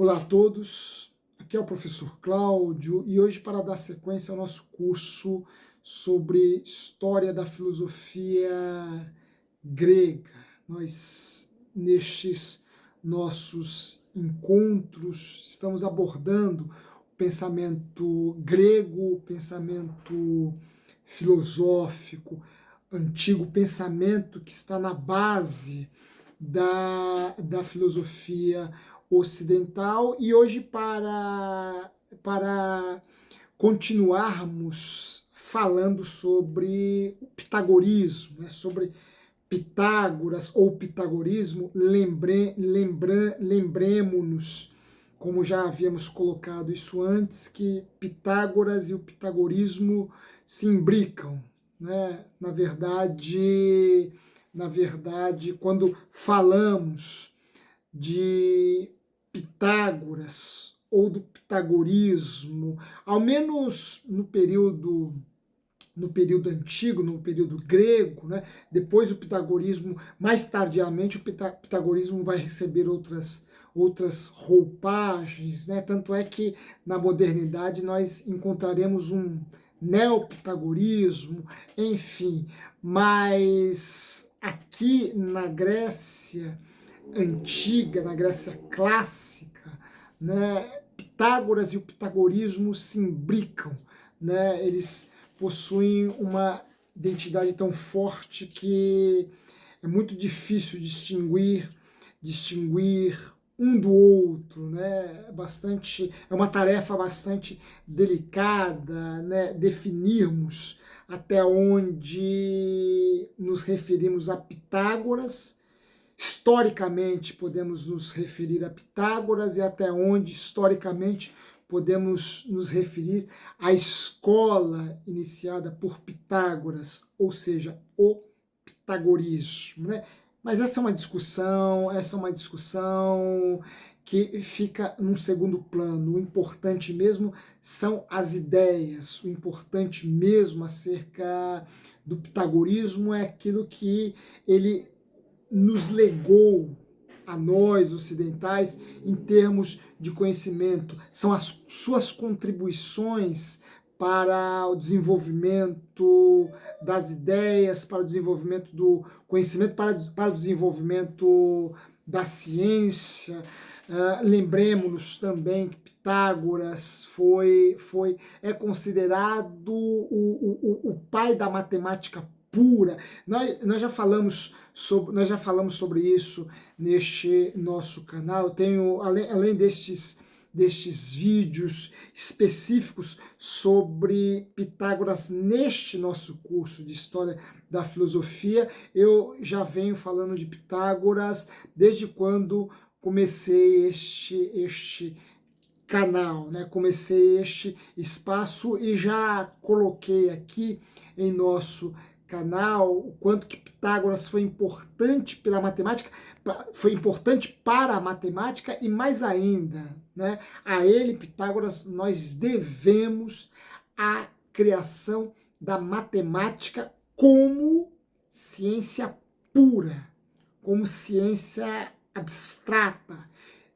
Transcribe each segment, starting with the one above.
Olá a todos, aqui é o professor Cláudio e hoje, para dar sequência ao nosso curso sobre História da Filosofia Grega, nós, nestes nossos encontros, estamos abordando o pensamento grego, o pensamento filosófico, antigo pensamento que está na base da filosofia ocidental. E hoje, para continuarmos falando sobre o pitagorismo, né, sobre Pitágoras ou pitagorismo, lembremos-nos, como já havíamos colocado isso antes, que Pitágoras e o pitagorismo se imbricam, né? Na verdade, quando falamos de Pitágoras ou do pitagorismo, ao menos no período antigo, no período grego, né? Depois o pitagorismo, mais tardiamente, o pitagorismo vai receber outras roupagens, né? Tanto é que na modernidade nós encontraremos um neopitagorismo, enfim, mas aqui na Grécia antiga, na Grécia clássica, né, Pitágoras e o pitagorismo se imbricam, né? Eles possuem uma identidade tão forte que é muito difícil distinguir um do outro, né? É uma tarefa bastante delicada, né? Definirmos até onde nos referimos a Pitágoras. Historicamente, podemos nos referir a Pitágoras e até onde, historicamente, podemos nos referir à escola iniciada por Pitágoras, ou seja, o pitagorismo, né? Mas essa é uma discussão que fica num segundo plano. O importante mesmo são as ideias, o importante mesmo acerca do pitagorismo é aquilo que ele nos legou a nós ocidentais em termos de conhecimento, são as suas contribuições para o desenvolvimento das ideias, para o desenvolvimento do conhecimento, para o desenvolvimento da ciência. Lembremos-nos também que Pitágoras é considerado o pai da matemática pura. Nós já falamos sobre isso neste nosso canal. Eu tenho, além destes vídeos específicos sobre Pitágoras neste nosso curso de História da Filosofia, eu já venho falando de Pitágoras desde quando comecei este canal, né? Comecei este espaço e já coloquei aqui em nosso canal o quanto que Pitágoras foi importante pela matemática, foi importante para a matemática e mais ainda, né? A ele, Pitágoras, nós devemos a criação da matemática como ciência pura, como ciência abstrata,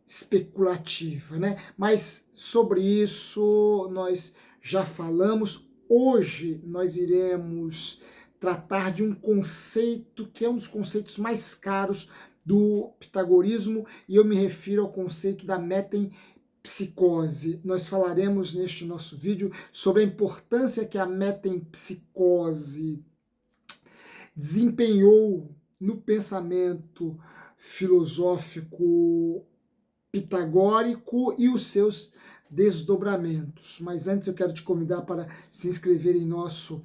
especulativa, né? Mas sobre isso nós já falamos. Hoje nós iremos tratar de um conceito que é um dos conceitos mais caros do pitagorismo, e eu me refiro ao conceito da metempsicose. Nós falaremos neste nosso vídeo sobre a importância que a metempsicose desempenhou no pensamento filosófico pitagórico e os seus desdobramentos. Mas antes eu quero te convidar para se inscrever em nosso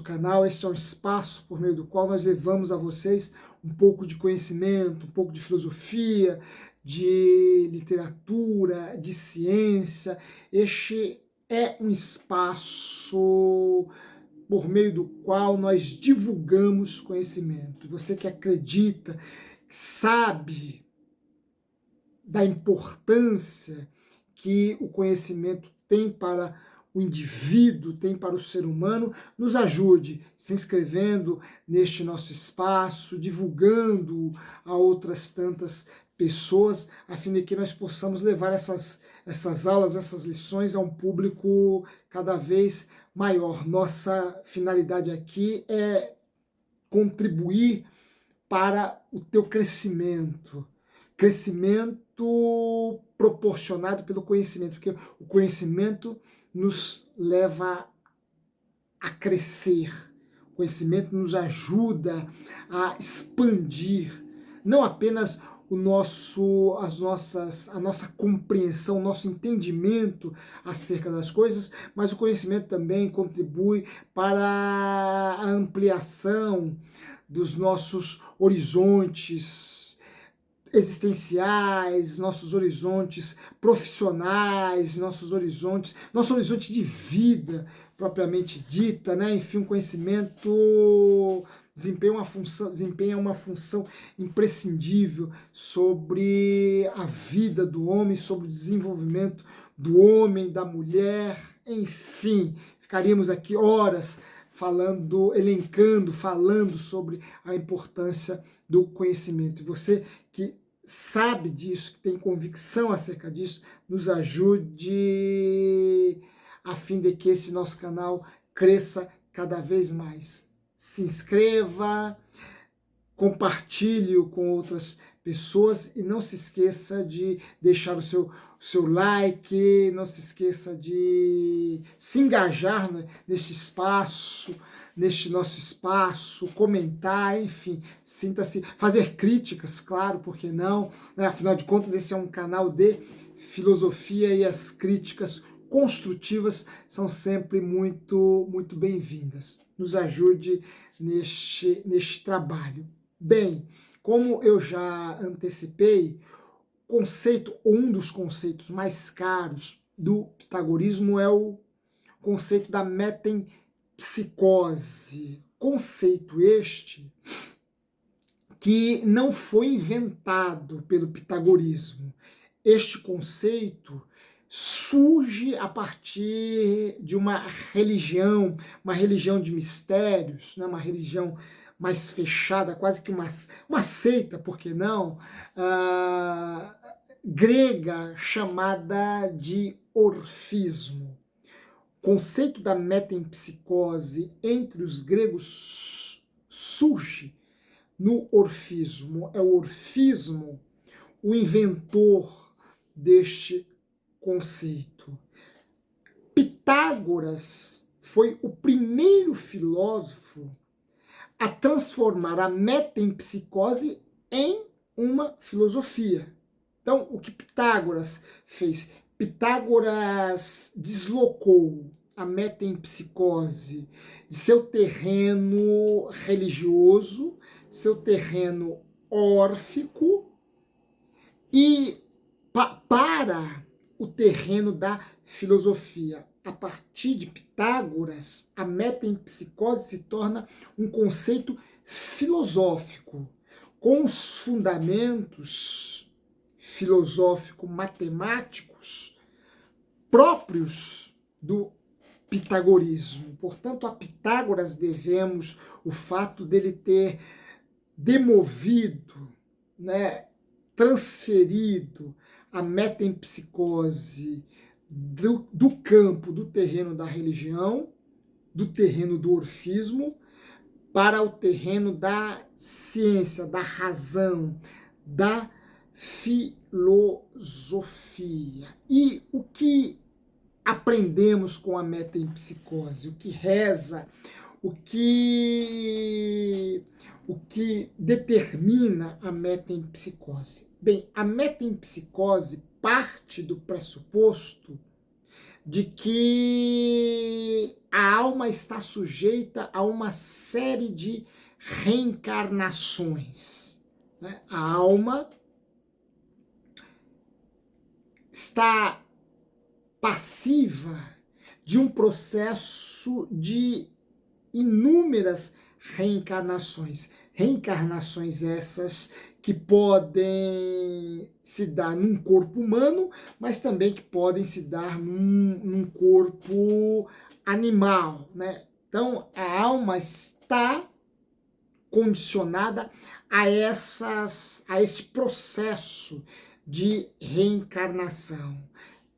canal. Este é um espaço por meio do qual nós levamos a vocês um pouco de conhecimento, um pouco de filosofia, de literatura, de ciência. Este é um espaço por meio do qual nós divulgamos conhecimento. Você que acredita, sabe da importância que o conhecimento tem para o indivíduo, tem para o ser humano, nos ajude se inscrevendo neste nosso espaço, divulgando a outras tantas pessoas, a fim de que nós possamos levar essas aulas, essas lições a um público cada vez maior. Nossa finalidade aqui é contribuir para o teu crescimento proporcionado pelo conhecimento, porque o conhecimento nos leva a crescer, o conhecimento nos ajuda a expandir, não apenas a nossa compreensão, o nosso entendimento acerca das coisas, mas o conhecimento também contribui para a ampliação dos nossos horizontes existenciais, nossos horizontes profissionais, nosso horizonte de vida propriamente dita, né? Enfim, o conhecimento desempenha uma função imprescindível sobre a vida do homem, sobre o desenvolvimento do homem, da mulher, enfim, ficaríamos aqui horas falando sobre a importância do conhecimento. E você que sabe disso, que tem convicção acerca disso, nos ajude a fim de que esse nosso canal cresça cada vez mais. Se inscreva, compartilhe com outras pessoas e não se esqueça de deixar o seu like, não se esqueça de se engajar, né, neste nosso espaço, comentar, enfim, sinta-se, fazer críticas, claro, por que não, né? Afinal de contas esse é um canal de filosofia e as críticas construtivas são sempre muito bem-vindas. Nos ajude neste trabalho. Bem, como eu já antecipei, um dos conceitos mais caros do pitagorismo é o conceito da metempsicose. Conceito este que não foi inventado pelo pitagorismo. Este conceito surge a partir de uma religião de mistérios, né? Uma religião mais fechada, quase que uma seita, por que não, grega, chamada de orfismo. O conceito da metempsicose entre os gregos surge no orfismo. É o orfismo o inventor deste conceito. Pitágoras foi o primeiro filósofo a transformar a metempsicose em uma filosofia. Então, o que Pitágoras fez? Pitágoras deslocou a metempsicose de seu terreno religioso, seu terreno órfico, e para o terreno da filosofia. A partir de Pitágoras, a metempsicose se torna um conceito filosófico, com os fundamentos filosófico-matemáticos próprios do pitagorismo. Portanto, a Pitágoras devemos o fato dele ter demovido, né, transferido a metempsicose do campo, do terreno da religião, do terreno do orfismo, para o terreno da ciência, da razão, da filosofia. E o que aprendemos com a metempsicose? O que reza? O que determina a metempsicose? Bem, a metempsicose parte do pressuposto de que a alma está sujeita a uma série de reencarnações, né? A alma está passiva de um processo de inúmeras reencarnações. Reencarnações essas que podem se dar num corpo humano, mas também que podem se dar num corpo animal, né? Então, a alma está condicionada a esse processo de reencarnação.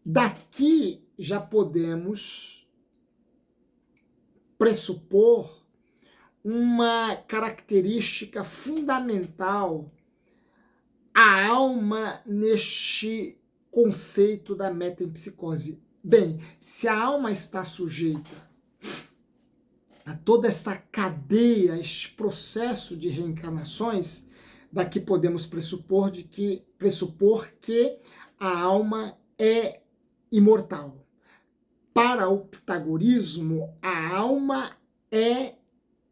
Daqui já podemos pressupor uma característica fundamental à alma neste conceito da metempsicose. Bem, se a alma está sujeita a toda esta cadeia, este processo de reencarnações, daqui podemos pressupor que a alma é imortal. Para o pitagorismo, a alma é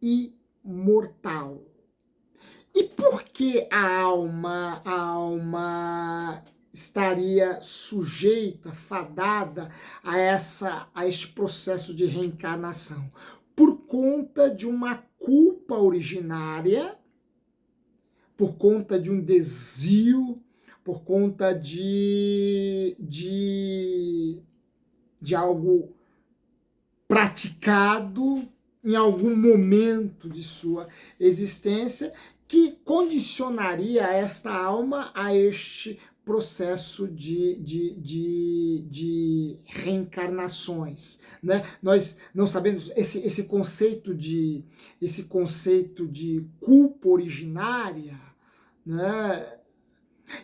imortal. E por que a alma estaria sujeita, fadada a este processo de reencarnação? Por conta de uma culpa originária, por conta de um desvio, por conta de algo praticado em algum momento de sua existência que condicionaria esta alma a este processo de reencarnações, né? Nós não sabemos esse conceito de culpa originária, né?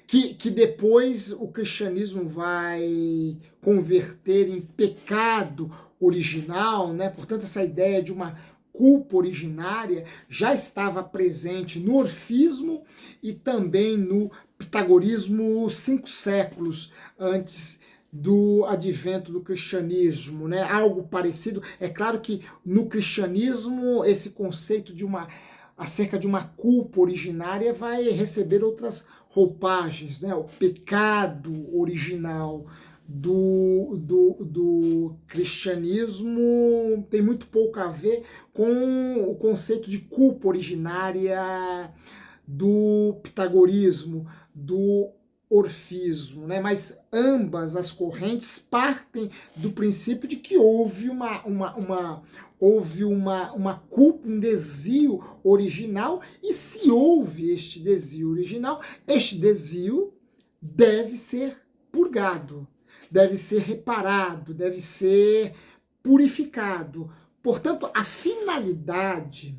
Que depois o cristianismo vai converter em pecado original, né? Portanto, essa ideia de uma culpa originária já estava presente no orfismo e também no pitagorismo 5 séculos antes do advento do cristianismo, né? Algo parecido. É claro que no cristianismo esse conceito acerca de uma culpa originária vai receber outras roupagens, né? O pecado original do cristianismo tem muito pouco a ver com o conceito de culpa originária do pitagorismo, do orfismo, né? Mas ambas as correntes partem do princípio de que houve uma culpa, um desvio original, e se houve este desvio original, este desvio deve ser purgado, deve ser reparado, deve ser purificado. Portanto, a finalidade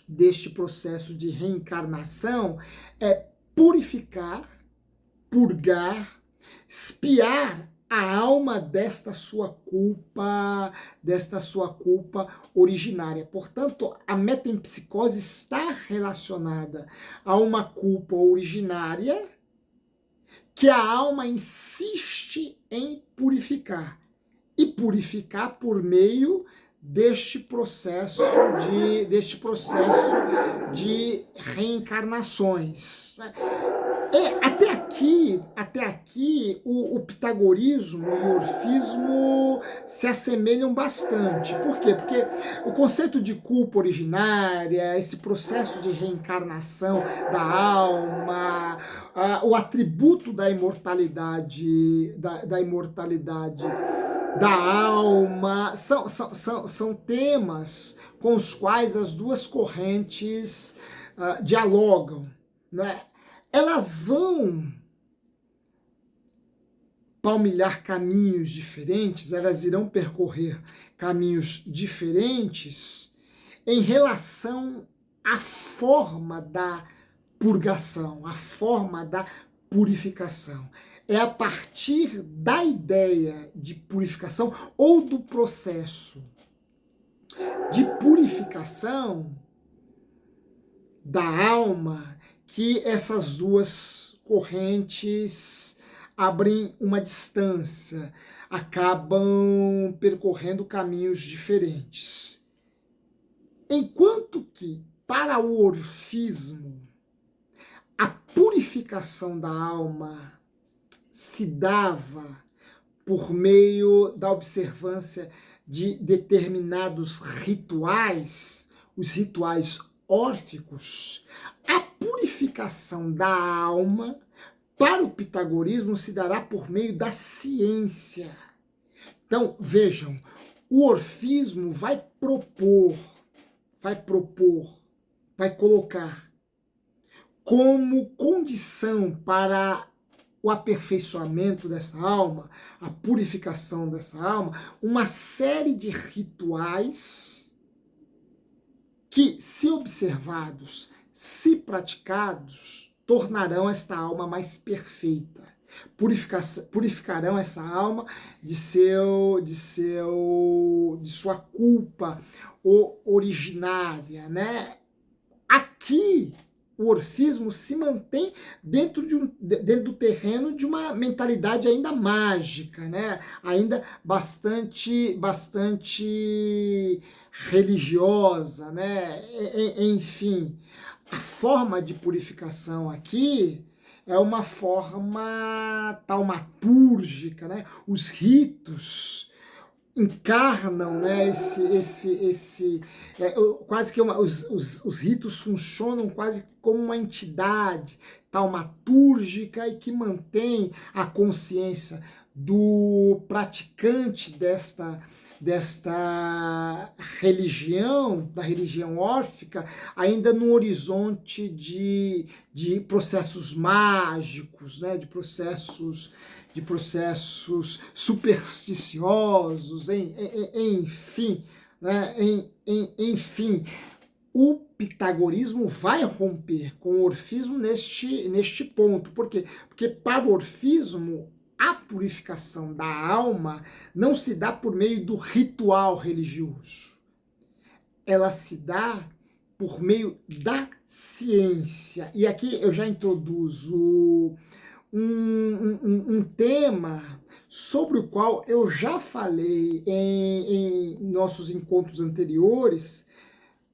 deste processo de reencarnação é purificar, purgar, espiar a alma desta sua culpa originária. Portanto, a metempsicose está relacionada a uma culpa originária que a alma insiste em purificar, e purificar por meio deste processo de reencarnações. Até aqui o pitagorismo e o orfismo se assemelham bastante. Por quê? Porque o conceito de culpa originária, esse processo de reencarnação da alma, o atributo da imortalidade, da alma, são temas com os quais as duas correntes dialogam, né? Elas vão palmilhar caminhos diferentes, elas irão percorrer caminhos diferentes em relação à forma da purgação, à forma da purificação. É a partir da ideia de purificação ou do processo de purificação da alma que essas duas correntes abrem uma distância, acabam percorrendo caminhos diferentes. Enquanto que, para o orfismo, a purificação da alma se dava por meio da observância de determinados rituais, os rituais órficos, a purificação da alma para o pitagorismo se dará por meio da ciência. Então, vejam, o orfismo vai colocar como condição para o aperfeiçoamento dessa alma, a purificação dessa alma, uma série de rituais que, se observados, se praticados, tornarão esta alma mais perfeita. Purificarão essa alma de sua culpa originária, né? Aqui o orfismo se mantém dentro do terreno de uma mentalidade ainda mágica, né? Ainda bastante religiosa, né? Enfim, a forma de purificação aqui é uma forma taumatúrgica, né? Os ritos encarnam, né, quase que os ritos funcionam quase como uma entidade taumatúrgica e que mantém a consciência do praticante desta religião, da religião órfica, ainda no horizonte de processos mágicos, né, de processos supersticiosos, enfim, né, enfim, o pitagorismo vai romper com o orfismo neste ponto. Por quê? Porque para o orfismo, a purificação da alma não se dá por meio do ritual religioso. Ela se dá por meio da ciência. E aqui eu já introduzo um tema sobre o qual eu já falei em nossos encontros anteriores,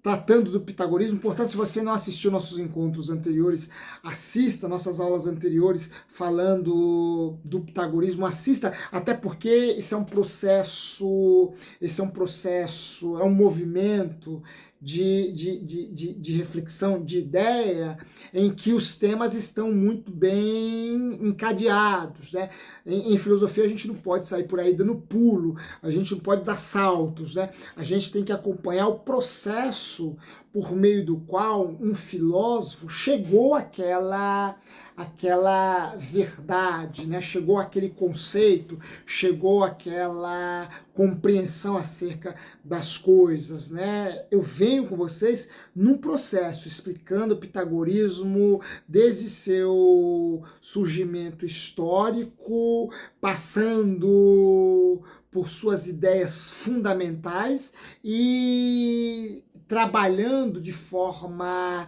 tratando do pitagorismo. Portanto, se você não assistiu nossos encontros anteriores, assista nossas aulas anteriores falando do pitagorismo, assista, até porque esse é um processo, é um movimento de reflexão, de ideia, em que os temas estão muito bem encadeados, né? Em filosofia a gente não pode sair por aí dando pulo, a gente não pode dar saltos, né? A gente tem que acompanhar o processo por meio do qual um filósofo chegou àquela verdade, né? Chegou àquele conceito, chegou àquela compreensão acerca das coisas, né? Eu venho com vocês num processo explicando o pitagorismo desde seu surgimento histórico, passando por suas ideias fundamentais e trabalhando de forma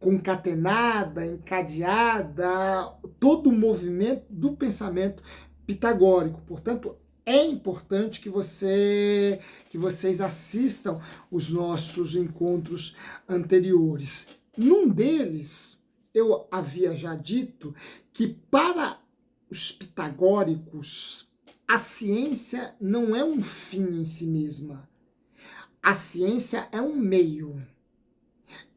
concatenada, encadeada, todo o movimento do pensamento pitagórico. Portanto, é importante que vocês assistam os nossos encontros anteriores. Num deles, eu havia já dito que para os pitagóricos, a ciência não é um fim em si mesma. A ciência é um meio.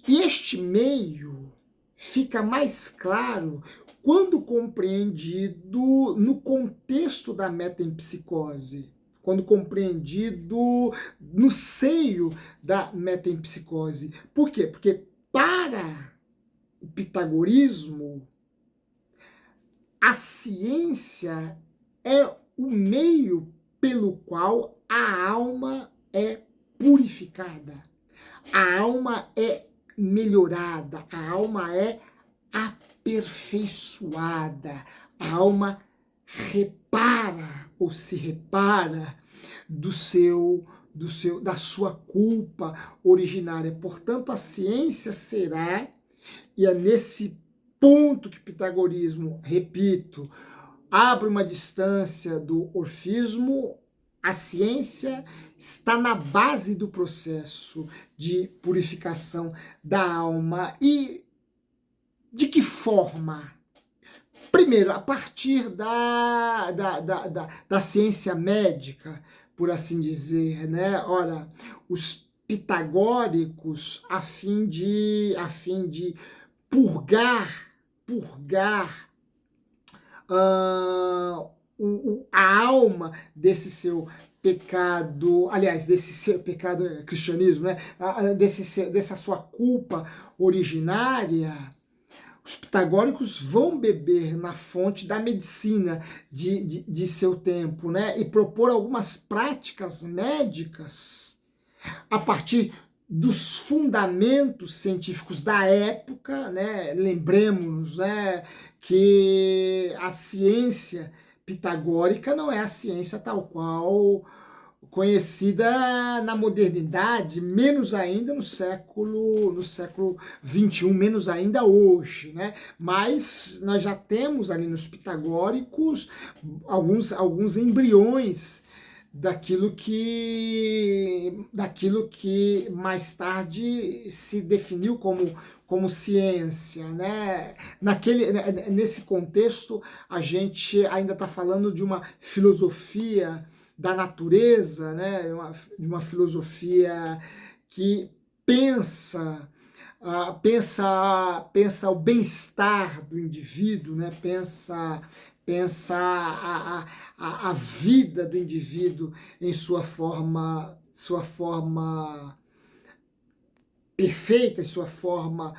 E este meio fica mais claro quando compreendido no contexto da metempsicose, quando compreendido no seio da metempsicose. Por quê? Porque para o pitagorismo, a ciência é o meio pelo qual a alma é purificada, a alma é melhorada, a alma é aperfeiçoada, a alma repara ou se repara da sua culpa originária. Portanto, a ciência será, e é nesse ponto que o pitagorismo, repito, abre uma distância do orfismo. A ciência está na base do processo de purificação da alma. E de que forma? Primeiro, a partir da ciência médica, por assim dizer, né? Ora, os pitagóricos, a fim de purgar a alma desse seu pecado, aliás, desse seu pecado cristianismo, né? Dessa sua culpa originária, Os pitagóricos vão beber na fonte da medicina de seu tempo, né? E propor algumas práticas médicas a partir dos fundamentos científicos da época, né? Lembremos, né, que a ciência pitagórica não é a ciência tal qual conhecida na modernidade, menos ainda no século XXI, menos ainda hoje, né? Mas nós já temos ali nos pitagóricos alguns embriões daquilo que mais tarde se definiu como ciência, né? Nesse contexto, a gente ainda está falando de uma filosofia da natureza, né? De uma filosofia que pensa o bem-estar do indivíduo, né? Pensa a vida do indivíduo em sua forma perfeita, em sua forma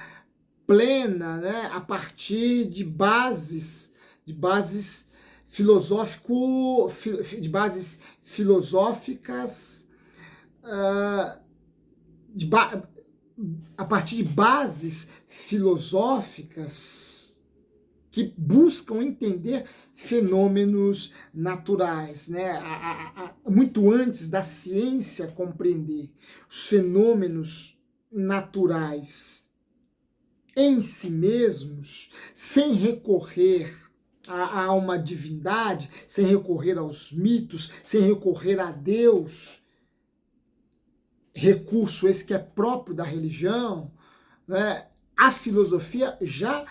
plena, né? A partir de bases de bases filosóficas, a partir de bases filosóficas que buscam entender fenômenos naturais, né? Muito antes da ciência compreender os fenômenos naturais em si mesmos, sem recorrer a uma divindade, sem recorrer aos mitos, sem recorrer a Deus, recurso esse que é próprio da religião, né? A filosofia já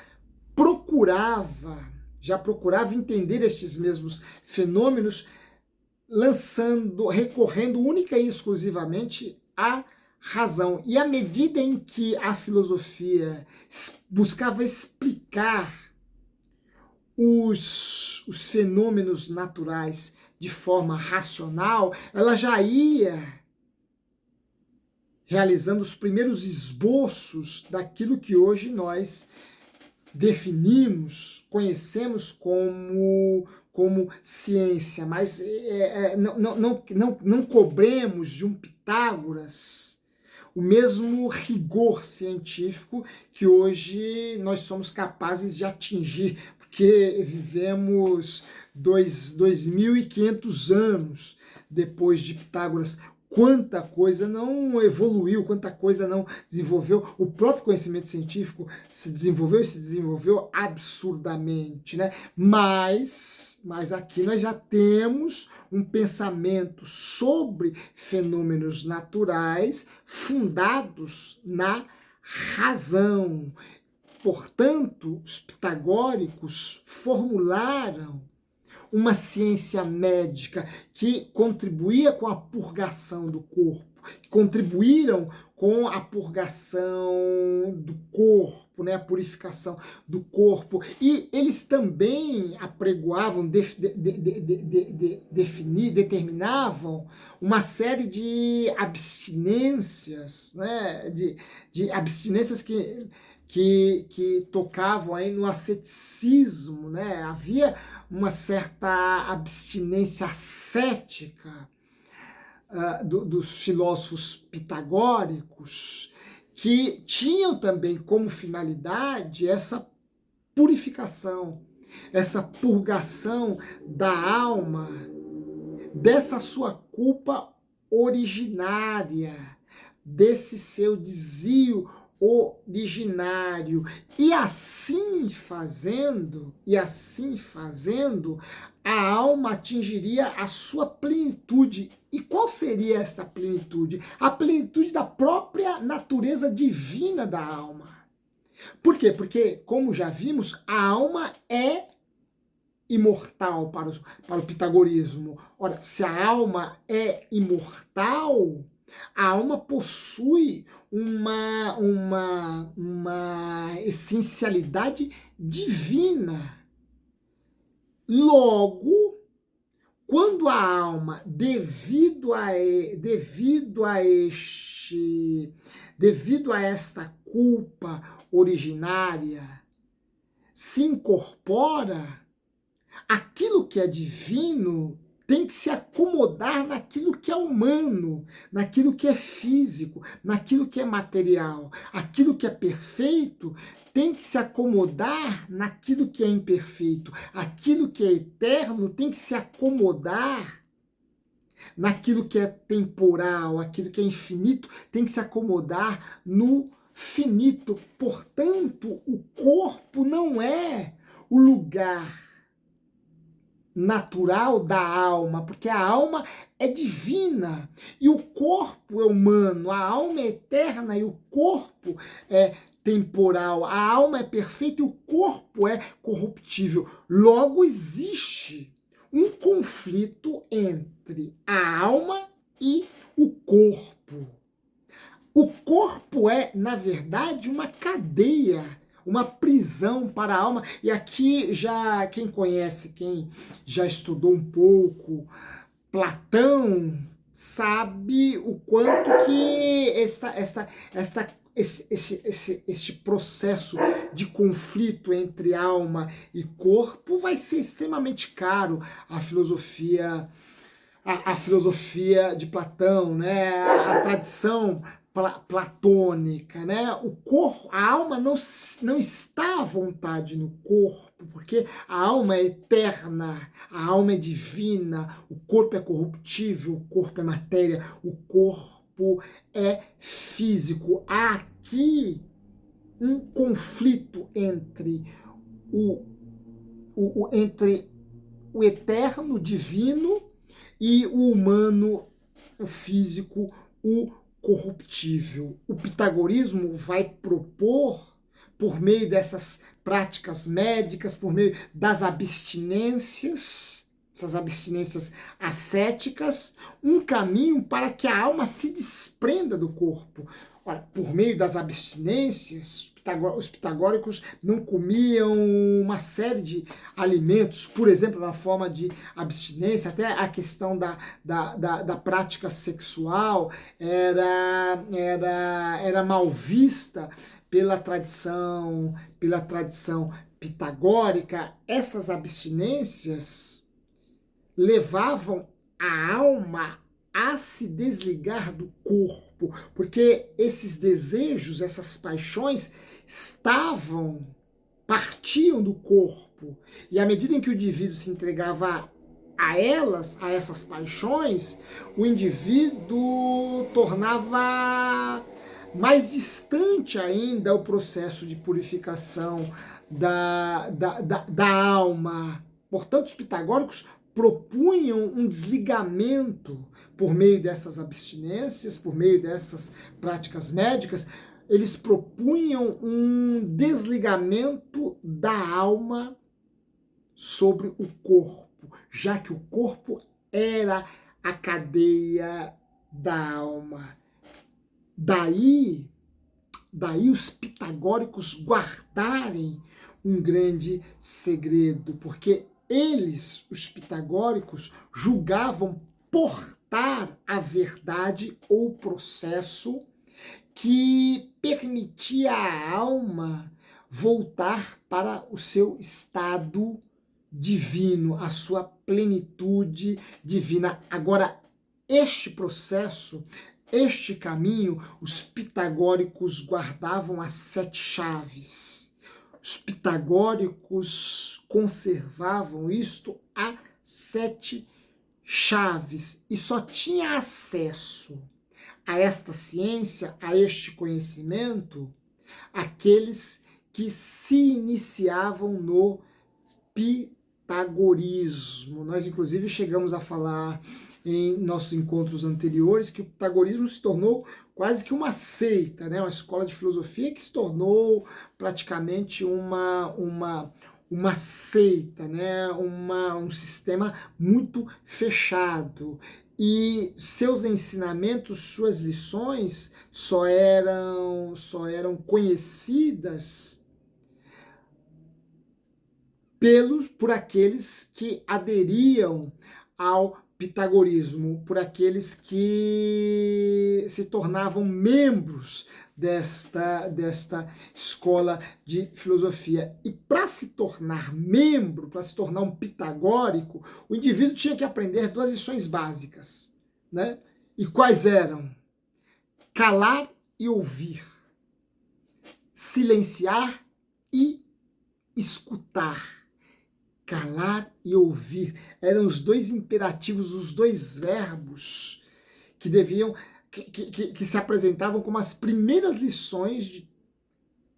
procurava entender estes mesmos fenômenos, recorrendo única e exclusivamente à razão. E à medida em que a filosofia buscava explicar os fenômenos naturais de forma racional, ela já ia realizando os primeiros esboços daquilo que hoje nós definimos, conhecemos como ciência, mas não cobremos de um Pitágoras o mesmo rigor científico que hoje nós somos capazes de atingir, porque vivemos 2.500 anos depois de Pitágoras. Quanta coisa não evoluiu, quanta coisa não desenvolveu. O próprio conhecimento científico se desenvolveu e se desenvolveu absurdamente, né? Mas aqui nós já temos um pensamento sobre fenômenos naturais fundados na razão. Portanto, os pitagóricos formularam uma ciência médica que contribuía com a purgação do corpo, que contribuíram com a purgação do corpo, né, a purificação do corpo, e eles também apregoavam, determinavam uma série de abstinências, né, de abstinências que tocavam aí no asceticismo, né? Havia uma certa abstinência ascética dos filósofos pitagóricos, que tinham também como finalidade essa purificação, essa purgação da alma, dessa sua culpa originária, desse seu desvio originário, e assim fazendo, a alma atingiria a sua plenitude. E qual seria esta plenitude? A plenitude da própria natureza divina da alma. Por quê? Porque, como já vimos, a alma é imortal para o pitagorismo. Ora, se a alma é imortal, a alma possui uma essencialidade divina. Logo, quando a alma, devido a esta culpa originária, se incorpora, aquilo que é divino tem que se acomodar naquilo que é humano, naquilo que é físico, naquilo que é material. Aquilo que é perfeito tem que se acomodar naquilo que é imperfeito. Aquilo que é eterno tem que se acomodar naquilo que é temporal. Aquilo que é infinito tem que se acomodar no finito. Portanto, o corpo não é o lugar natural da alma, porque a alma é divina e o corpo é humano, a alma é eterna e o corpo é temporal, a alma é perfeita e o corpo é corruptível. Logo existe um conflito entre a alma e o corpo. O corpo é, na verdade, uma cadeia, uma prisão para a alma. E aqui já quem conhece, quem já estudou um pouco Platão, sabe o quanto que este processo de conflito entre alma e corpo vai ser extremamente caro à filosofia, a filosofia de Platão, né? A tradição platônica, né? O corpo, a alma não está à vontade no corpo, porque a alma é eterna, a alma é divina, o corpo é corruptível, o corpo é matéria, o corpo é físico. Há aqui um conflito entre entre o eterno, o divino, e o humano, o físico, o corruptível. O pitagorismo vai propor, por meio dessas práticas médicas, por meio das abstinências, essas abstinências ascéticas, um caminho para que a alma se desprenda do corpo. Ora, por meio das abstinências, os pitagóricos não comiam uma série de alimentos, por exemplo, na forma de abstinência, até a questão da prática sexual era mal vista pela tradição pitagórica. Essas abstinências levavam a alma a se desligar do corpo, porque esses desejos, essas paixões partiam do corpo, e à medida em que o indivíduo se entregava a essas paixões, o indivíduo tornava mais distante ainda o processo de purificação da alma. Portanto, os pitagóricos propunham um desligamento por meio dessas abstinências, por meio dessas práticas médicas. Eles propunham um desligamento da alma sobre o corpo, já que o corpo era a cadeia da alma. Daí os pitagóricos guardarem um grande segredo, porque eles, os pitagóricos, julgavam portar a verdade ou processo que permitia à alma voltar para o seu estado divino, a sua plenitude divina. Agora, este processo, este caminho, os pitagóricos guardavam as 7 chaves. Os pitagóricos conservavam isto a 7 chaves e só tinha acesso a esta ciência, a este conhecimento, aqueles que se iniciavam no pitagorismo. Nós, inclusive, chegamos a falar em nossos encontros anteriores que o pitagorismo se tornou quase que uma seita, né? Uma escola de filosofia que se tornou praticamente uma seita, né? Um sistema muito fechado. E seus ensinamentos, suas lições só eram conhecidas por aqueles que aderiam ao pitagorismo, por aqueles que se tornavam membros desta escola de filosofia. E para se tornar membro, para se tornar um pitagórico, o indivíduo tinha que aprender duas lições básicas, né? E quais eram? Calar e ouvir, silenciar e escutar. Calar e ouvir eram os dois imperativos, os dois verbos que deviam, que se apresentavam como as primeiras lições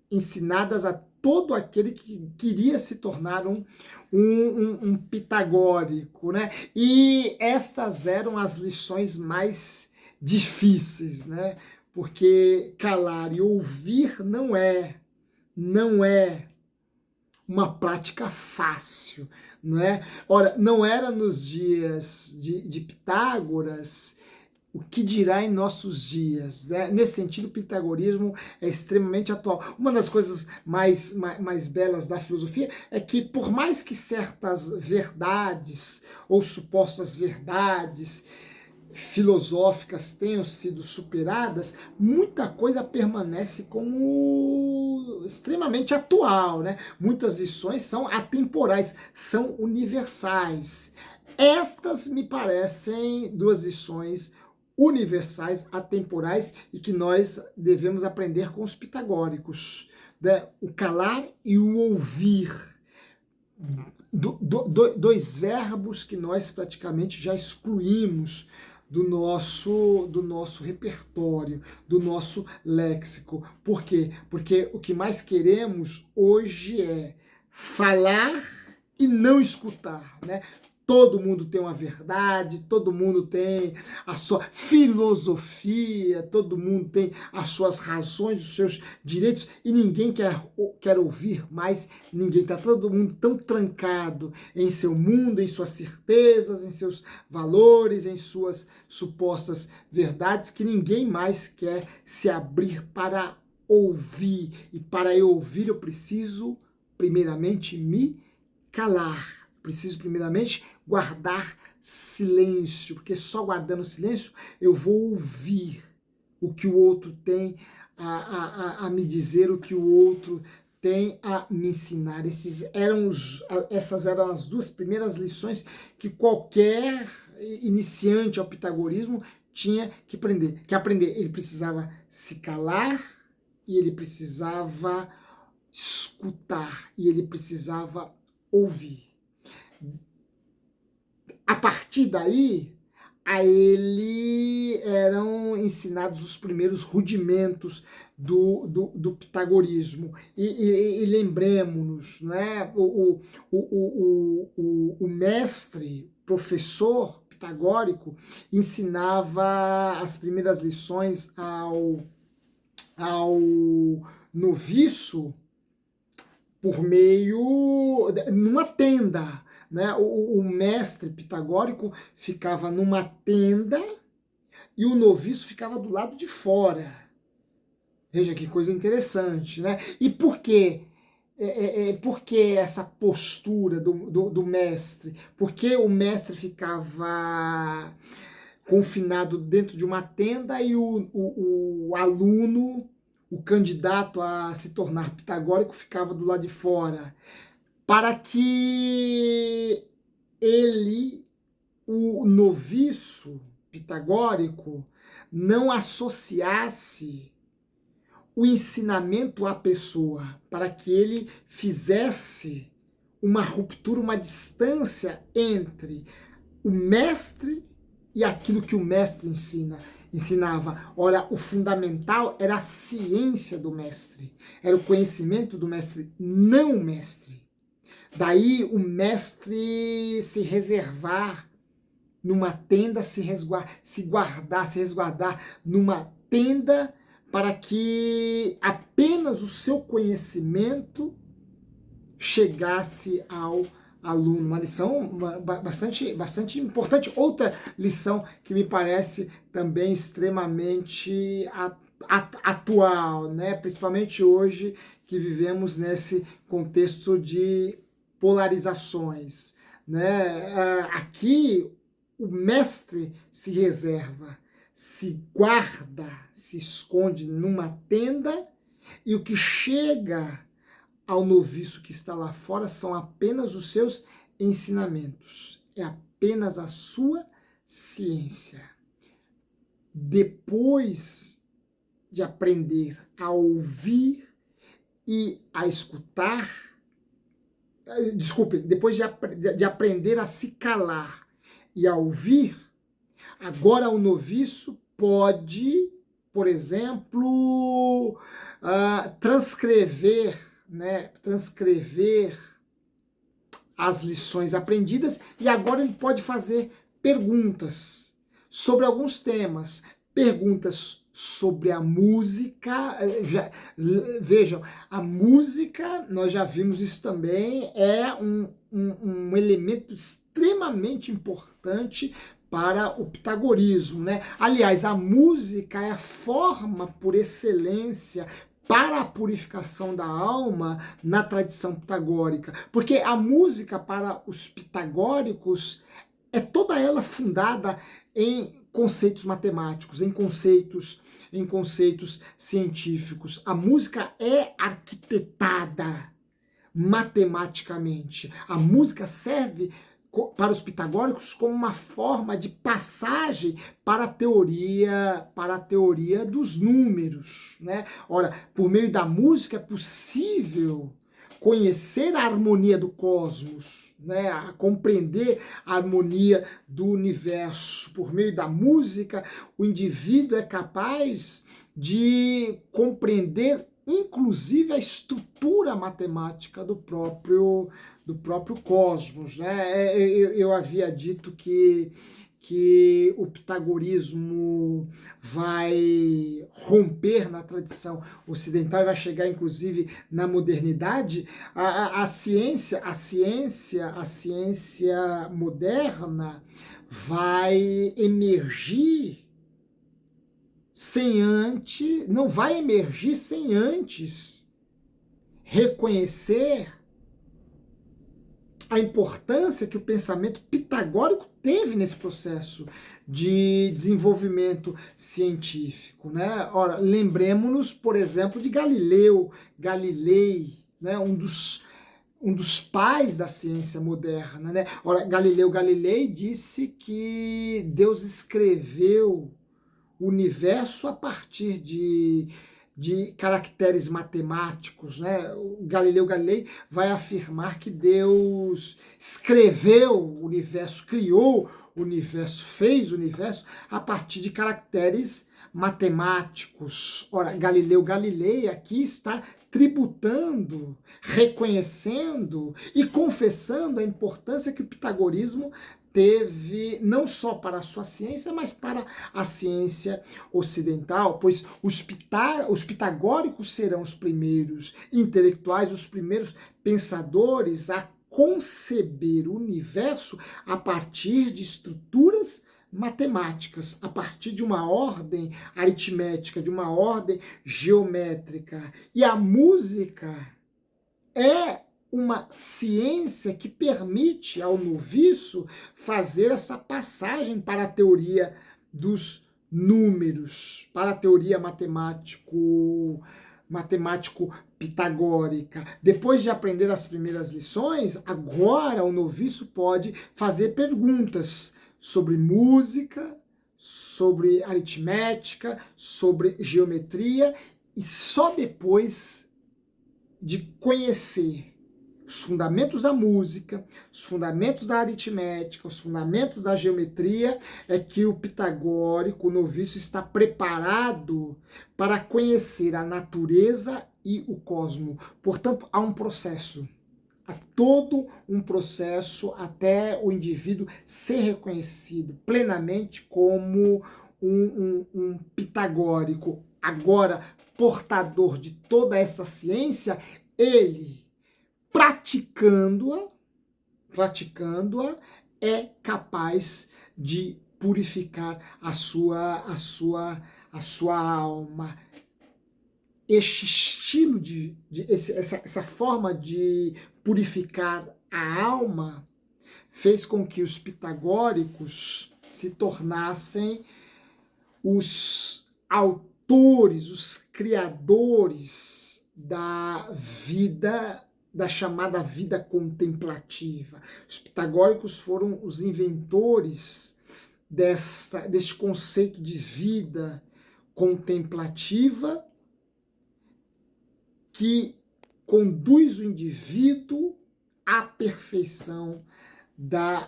ensinadas a todo aquele que queria se tornar um pitagórico, né? E estas eram as lições mais difíceis, né? Porque calar e ouvir não é uma prática fácil, não é? Ora, não era nos dias de Pitágoras, o que dirá em nossos dias, né? Nesse sentido, o pitagorismo é extremamente atual. Uma das coisas mais belas da filosofia é que, por mais que certas verdades ou supostas verdades filosóficas tenham sido superadas, muita coisa permanece como extremamente atual, né? Muitas lições são atemporais, são universais. Estas me parecem duas lições universais, atemporais e que nós devemos aprender com os pitagóricos, né? O calar e o ouvir. Dois verbos que nós praticamente já excluímos do nosso repertório, do nosso léxico. Por quê? Porque o que mais queremos hoje é falar e não escutar, né? Todo mundo tem uma verdade, todo mundo tem a sua filosofia, todo mundo tem as suas razões, os seus direitos, e ninguém quer ouvir mais ninguém. Está todo mundo tão trancado em seu mundo, em suas certezas, em seus valores, em suas supostas verdades, que ninguém mais quer se abrir para ouvir. E para eu ouvir, eu preciso, primeiramente, me calar. Preciso, primeiramente, guardar silêncio, porque só guardando silêncio eu vou ouvir o que o outro tem a me dizer, o que o outro tem a me ensinar. Essas eram as duas primeiras lições que qualquer iniciante ao pitagorismo tinha que aprender. Ele precisava se calar e ele precisava escutar e ele precisava ouvir. A partir daí, a ele eram ensinados os primeiros rudimentos do pitagorismo. E lembremos-nos, né, o mestre, professor pitagórico, ensinava as primeiras lições ao noviço por meio numa tenda, né? O mestre pitagórico ficava numa tenda e o noviço ficava do lado de fora. Veja que coisa interessante, né? E por quê? Por que essa postura do mestre? Porque o mestre ficava confinado dentro de uma tenda e o aluno, o candidato a se tornar pitagórico, ficava do lado de fora, para que ele, o noviço pitagórico, não associasse o ensinamento à pessoa, para que ele fizesse uma ruptura, uma distância entre o mestre e aquilo que o mestre ensinava. Ora, o fundamental era a ciência do mestre, era o conhecimento do mestre, não o mestre. Daí o mestre se reservar numa tenda, se resguardar numa tenda, para que apenas o seu conhecimento chegasse ao aluno. Uma lição bastante importante. Outra lição que me parece também extremamente atual, né? Principalmente hoje que vivemos nesse contexto de polarizações, né? Aqui o mestre se reserva, se guarda, se esconde numa tenda, e o que chega ao noviço que está lá fora são apenas os seus ensinamentos, é apenas a sua ciência. Depois de aprender a ouvir e a escutar, desculpe, depois de aprender a se calar e a ouvir, agora o noviço pode, por exemplo, transcrever, né, transcrever as lições aprendidas, e agora ele pode fazer perguntas sobre alguns temas, perguntas sobre a música. Vejam, a música, nós já vimos isso também, é um elemento extremamente importante para o pitagorismo, né? Aliás, a música é a forma por excelência para a purificação da alma na tradição pitagórica, porque a música para os pitagóricos é toda ela fundada em conceitos matemáticos, em conceitos científicos. A música é arquitetada matematicamente. A música serve para os pitagóricos como uma forma de passagem para a teoria dos números, né? Ora, por meio da música é possível conhecer a harmonia do cosmos, né? A compreender a harmonia do universo. Por meio da música, o indivíduo é capaz de compreender inclusive a estrutura matemática do próprio cosmos, né? Eu havia dito que o pitagorismo vai romper na tradição ocidental e vai chegar inclusive na modernidade. A ciência moderna vai emergir não vai emergir sem antes reconhecer a importância que o pensamento pitagórico teve nesse processo de desenvolvimento científico, né? Ora, lembremos-nos, por exemplo, de Galilei, né? Um dos pais da ciência moderna, né? Ora, Galileu Galilei disse que Deus escreveu o universo a partir de caracteres matemáticos, né? O Galileu Galilei vai afirmar que Deus escreveu o universo, criou o universo, fez o universo a partir de caracteres matemáticos. Ora, Galileu Galilei aqui está tributando, reconhecendo e confessando a importância que o pitagorismo teve não só para a sua ciência, mas para a ciência ocidental, pois os pitagóricos serão os primeiros intelectuais, os primeiros pensadores a conceber o universo a partir de estruturas matemáticas, a partir de uma ordem aritmética, de uma ordem geométrica. E a música é uma ciência que permite ao noviço fazer essa passagem para a teoria dos números, para a teoria matemático-pitagórica. Depois de aprender as primeiras lições, agora o noviço pode fazer perguntas sobre música, sobre aritmética, sobre geometria, e só depois de conhecer os fundamentos da música, os fundamentos da aritmética, os fundamentos da geometria, é que o pitagórico, o noviço, está preparado para conhecer a natureza e o cosmo. Portanto, há um processo, há todo um processo até o indivíduo ser reconhecido plenamente como um pitagórico. Agora, portador de toda essa ciência, ele praticando-a, é capaz de purificar a sua alma. Este estilo essa forma de purificar a alma fez com que os pitagóricos se tornassem os autores, os criadores da vida, da chamada vida contemplativa. Os pitagóricos foram os inventores deste conceito de vida contemplativa que conduz o indivíduo à perfeição,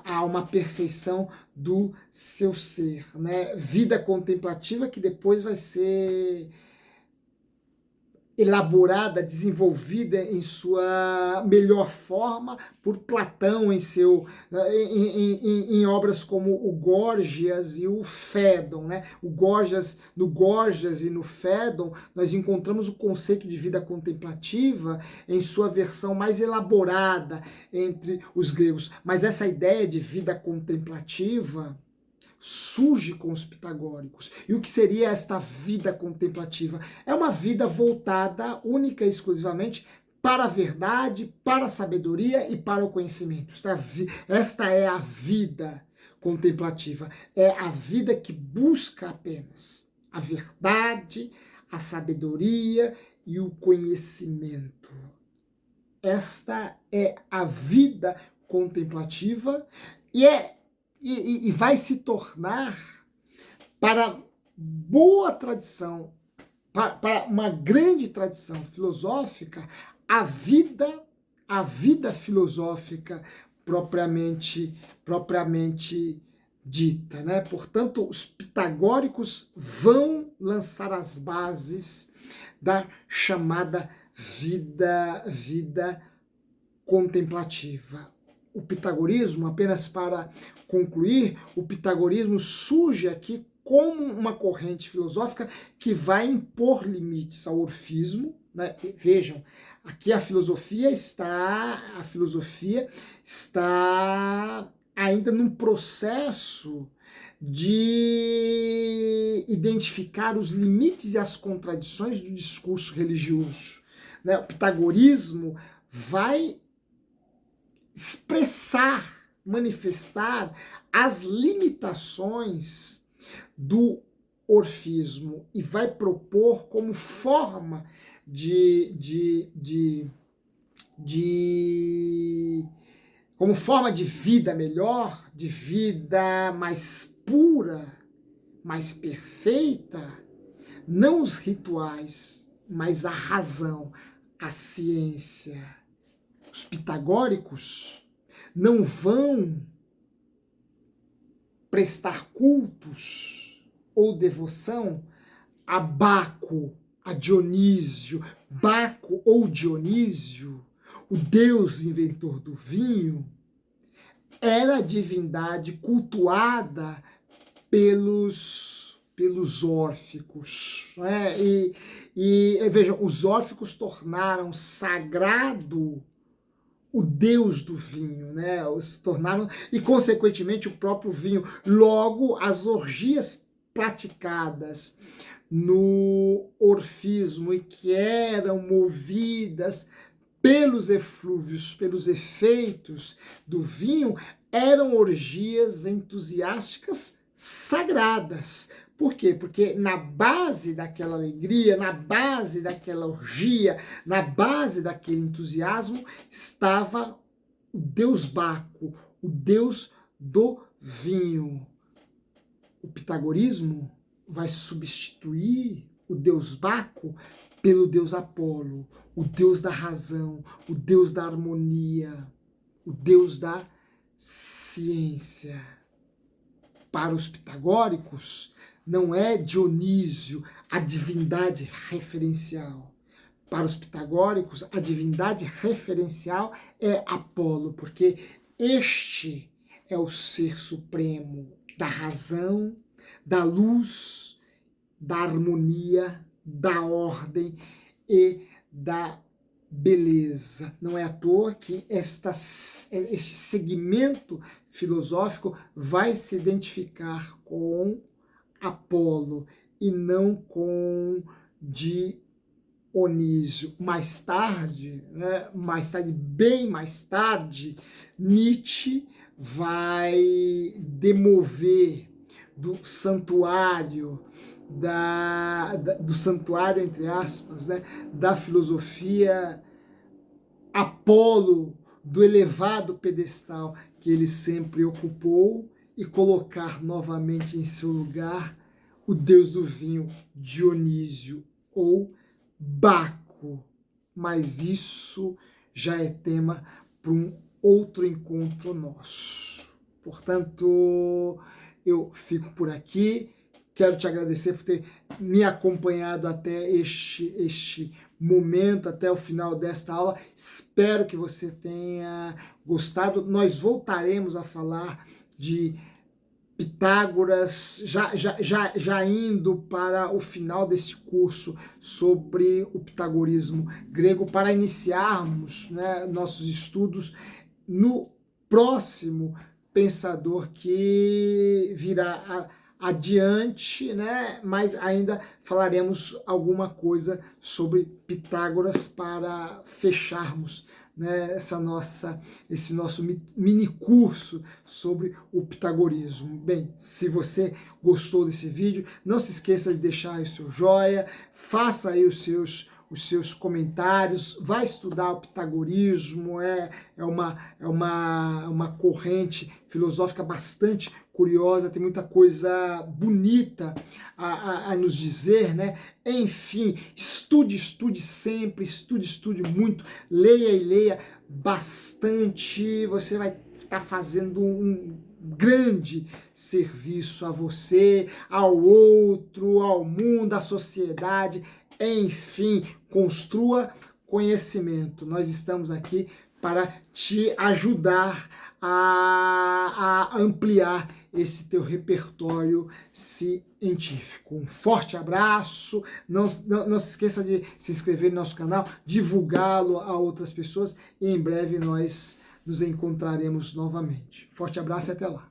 a uma perfeição do seu ser, né? Vida contemplativa que depois vai ser elaborada, desenvolvida em sua melhor forma por Platão em obras como o Górgias e o Fédon, né? No Górgias e no Fédon nós encontramos o conceito de vida contemplativa em sua versão mais elaborada entre os gregos, mas essa ideia de vida contemplativa surge com os pitagóricos. E o que seria esta vida contemplativa? É uma vida voltada única e exclusivamente para a verdade, para a sabedoria e para o conhecimento. Esta é a vida contemplativa. É a vida que busca apenas a verdade, a sabedoria e o conhecimento. Esta é a vida contemplativa e vai se tornar, para boa tradição, para uma grande tradição filosófica, a vida filosófica propriamente dita, né? Portanto, os pitagóricos vão lançar as bases da chamada vida contemplativa. O pitagorismo, apenas para concluir, o pitagorismo surge aqui como uma corrente filosófica que vai impor limites ao orfismo, né? Vejam, aqui a filosofia está ainda num processo de identificar os limites e as contradições do discurso religioso, né? O pitagorismo vai expressar, manifestar as limitações do orfismo e vai propor como forma como forma de vida melhor, de vida mais pura, mais perfeita, não os rituais, mas a razão, a ciência. Os pitagóricos não vão prestar cultos ou devoção a Baco, a Dionísio. Baco ou Dionísio, o deus inventor do vinho, era a divindade cultuada pelos órficos, né? E vejam, os órficos tornaram sagrado o deus do vinho, né? Se tornaram, e consequentemente o próprio vinho. Logo, as orgias praticadas no orfismo e que eram movidas pelos eflúvios, pelos efeitos do vinho, eram orgias entusiásticas sagradas. Por quê? Porque na base daquela alegria, na base daquela orgia, na base daquele entusiasmo, estava o deus Baco, o deus do vinho. O pitagorismo vai substituir o deus Baco pelo deus Apolo, o deus da razão, o deus da harmonia, o deus da ciência. Para os pitagóricos, não é Dionísio a divindade referencial. Para os pitagóricos, a divindade referencial é Apolo, porque este é o ser supremo da razão, da luz, da harmonia, da ordem e da beleza. Não é à toa que este segmento filosófico vai se identificar com Apolo e não com Dionísio. Mais tarde, né, bem mais tarde, Nietzsche vai demover do santuário, do santuário, entre aspas, né, da filosofia Apolo, do elevado pedestal que ele sempre ocupou, e colocar novamente em seu lugar o deus do vinho, Dionísio ou Baco. Mas isso já é tema para um outro encontro nosso. Portanto, eu fico por aqui. Quero te agradecer por ter me acompanhado até este momento, até o final desta aula. Espero que você tenha gostado. Nós voltaremos a falar de Pitágoras, já indo para o final desse curso sobre o pitagorismo grego, para iniciarmos, né, nossos estudos no próximo pensador que virá adiante, né? Mas ainda falaremos alguma coisa sobre Pitágoras para fecharmos, né, esse nosso mini curso sobre o pitagorismo. Bem, se você gostou desse vídeo, não se esqueça de deixar aí o seu joia, faça aí os seus comentários, vai estudar o pitagorismo, é uma corrente filosófica bastante curiosa, tem muita coisa bonita a nos dizer, né? Enfim, estude sempre, estude muito, leia e leia bastante, você vai estar fazendo um grande serviço a você, ao outro, ao mundo, à sociedade, enfim, construa conhecimento. Nós estamos aqui para te ajudar a ampliar esse teu repertório científico. Um forte abraço, não se esqueça de se inscrever no nosso canal, divulgá-lo a outras pessoas e em breve nós nos encontraremos novamente. Forte abraço e até lá.